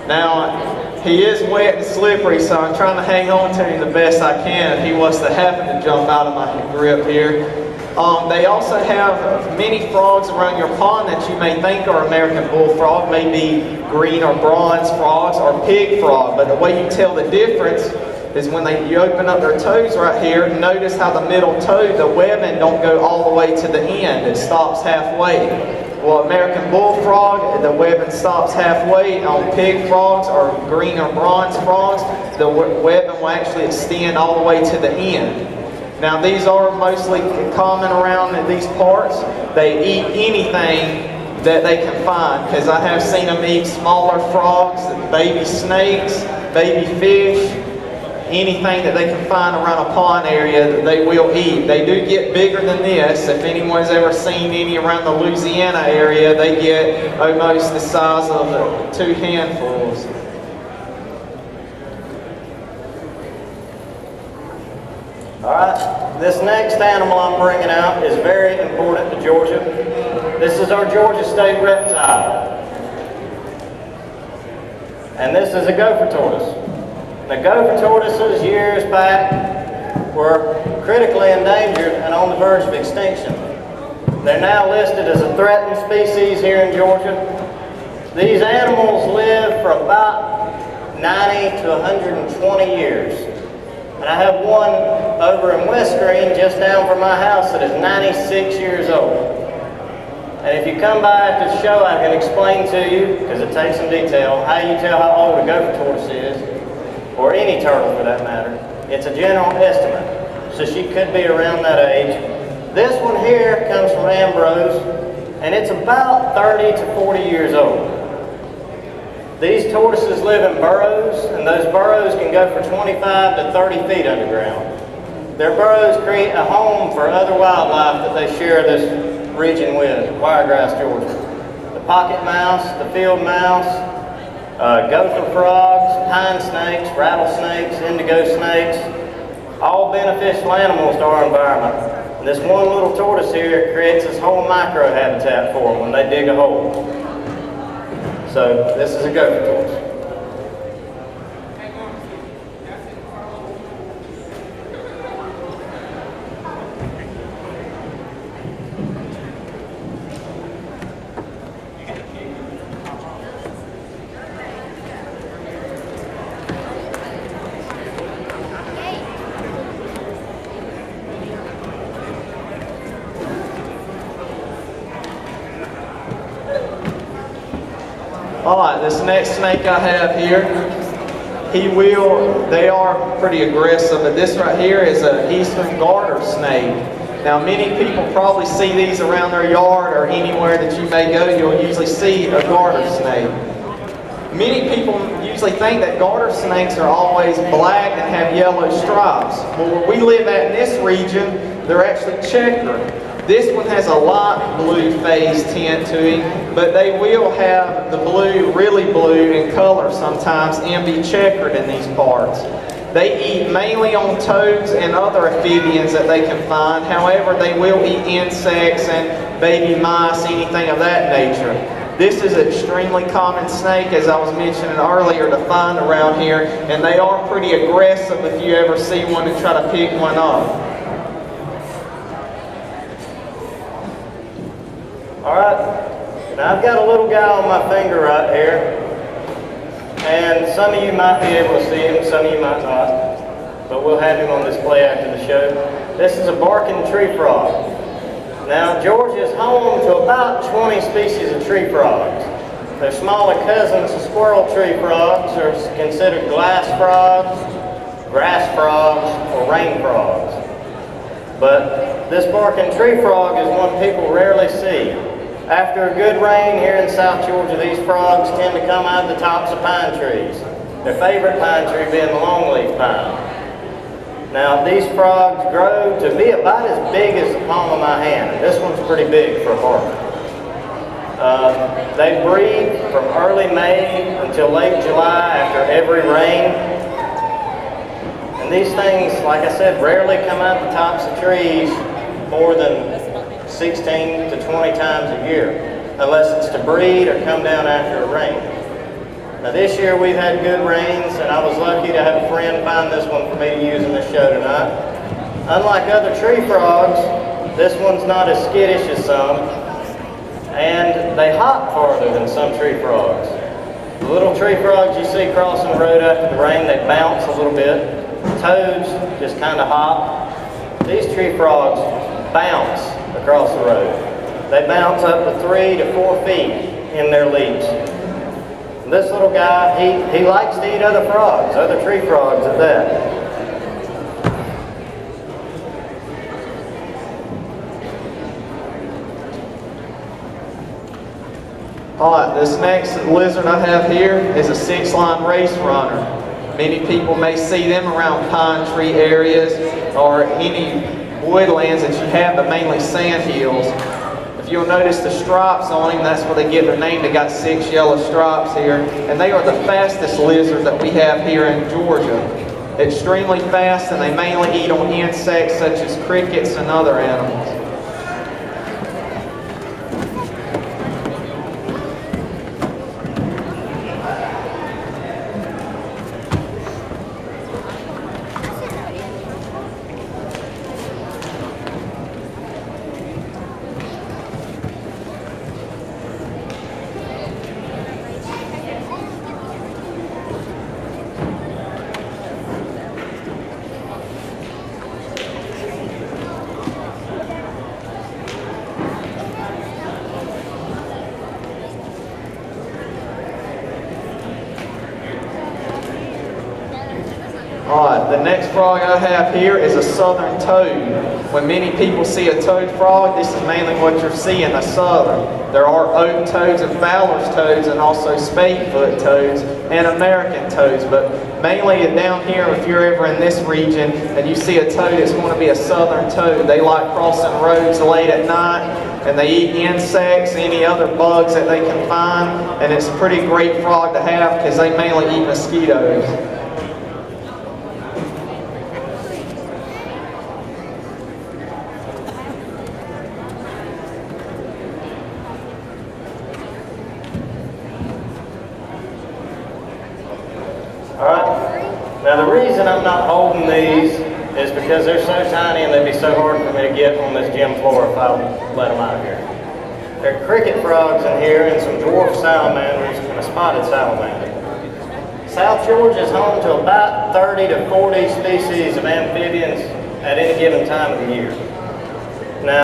Now, he is wet and slippery, so I'm trying to hang on to him the best I can if he was to happen to jump out of my grip here. They also have many frogs around your pond that you may think are American bullfrog, maybe green or bronze frogs or pig frog, but the way you tell the difference is when you open up their toes right here, notice how the middle toe, the webbing don't go all the way to the end, it stops halfway. Well, American bullfrog, the webbing stops halfway. On pig frogs or green or bronze frogs, the webbing will actually extend all the way to the end. Now, these are mostly common around these parts. They eat anything that they can find, because I have seen them eat smaller frogs, baby snakes, baby fish, anything that they can find around a pond area that they will eat. They do get bigger than this. If anyone's ever seen any around the Louisiana area, they get almost the size of 2 handfuls. Alright, this next animal I'm bringing out is very important to Georgia. This is our Georgia State reptile. And this is a gopher tortoise. The gopher tortoises years back were critically endangered and on the verge of extinction. They're now listed as a threatened species here in Georgia. These animals live for about 90 to 120 years. And I have one over in West Green, just down from my house, that is 96 years old. And if you come by after the show, I can explain to you, because it takes some detail, how you tell how old a gopher tortoise is, or any turtle for that matter. It's a general estimate, so she could be around that age. This one here comes from Ambrose, and it's about 30 to 40 years old. These tortoises live in burrows, and those burrows can go for 25 to 30 feet underground. Their burrows create a home for other wildlife that they share this region with, Wiregrass, Georgia. The pocket mouse, the field mouse, gopher frogs, pine snakes, rattlesnakes, indigo snakes, all beneficial animals to our environment. And this one little tortoise here creates this whole microhabitat for them when they dig a hole. So this is a gopher tortoise. Alright, this next snake I have here, they are pretty aggressive, but this right here is an eastern garter snake. Now many people probably see these around their yard or anywhere that you may go, you'll usually see a garter snake. Many people usually think that garter snakes are always black and have yellow stripes. But where we live at in this region, they're actually checkered. This one has a light blue phase tint to him, but they will have the blue, really blue in color sometimes, and be checkered in these parts. They eat mainly on toads and other amphibians that they can find. However, they will eat insects and baby mice, anything of that nature. This is an extremely common snake, as I was mentioning earlier, to find around here, and they are pretty aggressive if you ever see one and try to pick one up. Alright, now I've got a little guy on my finger right here, and some of you might be able to see him, some of you might not, but we'll have him on display after the show. This is a barking tree frog. Now Georgia is home to about 20 species of tree frogs. Their smaller cousins, the squirrel tree frogs, are considered glass frogs, grass frogs, or rain frogs. But this barking tree frog is one people rarely see. After a good rain here in South Georgia, these frogs tend to come out of the tops of pine trees. Their favorite pine tree being the longleaf pine. Now these frogs grow to be about as big as the palm of my hand. This one's pretty big for a barker. They breed from early May until late July after every rain. And these things, like I said, rarely come out the tops of trees more than 16 to 20 times a year, unless it's to breed or come down after a rain. Now this year we've had good rains, and I was lucky to have a friend find this one for me to use in the show tonight. Unlike other tree frogs, this one's not as skittish as some, and they hop farther than some tree frogs. The little tree frogs you see crossing the road after the rain, they bounce a little bit. Toads just kind of hop. These tree frogs bounce across the road. They bounce up to 3 to 4 feet in their leaps. This little guy, he likes to eat other frogs, other tree frogs at that. Alright, this next lizard I have here is a 6-line race runner. Many people may see them around pine tree areas or any woodlands that you have, but mainly sand hills. If you'll notice the stripes on him, that's where they get their name. They got 6 yellow stripes here, and they are the fastest lizard that we have here in Georgia. Extremely fast, and they mainly eat on insects such as crickets and other animals. Alright, the next frog I have here is a southern toad. When many people see a toad frog, this is mainly what you're seeing, a southern. There are oak toads and Fowler's toads and also spadefoot toads and American toads, but mainly down here, if you're ever in this region and you see a toad, it's going to be a southern toad. They like crossing roads late at night, and they eat insects, any other bugs that they can find, and it's a pretty great frog to have because they mainly eat mosquitoes. Alright, now the reason I'm not holding these is because they're so tiny and they'd be so hard for me to get on this gym floor if I let them out of here. There are cricket frogs in here and some dwarf salamanders and a spotted salamander. South Georgia is home to about 30 to 40 species of amphibians at any given time of the year.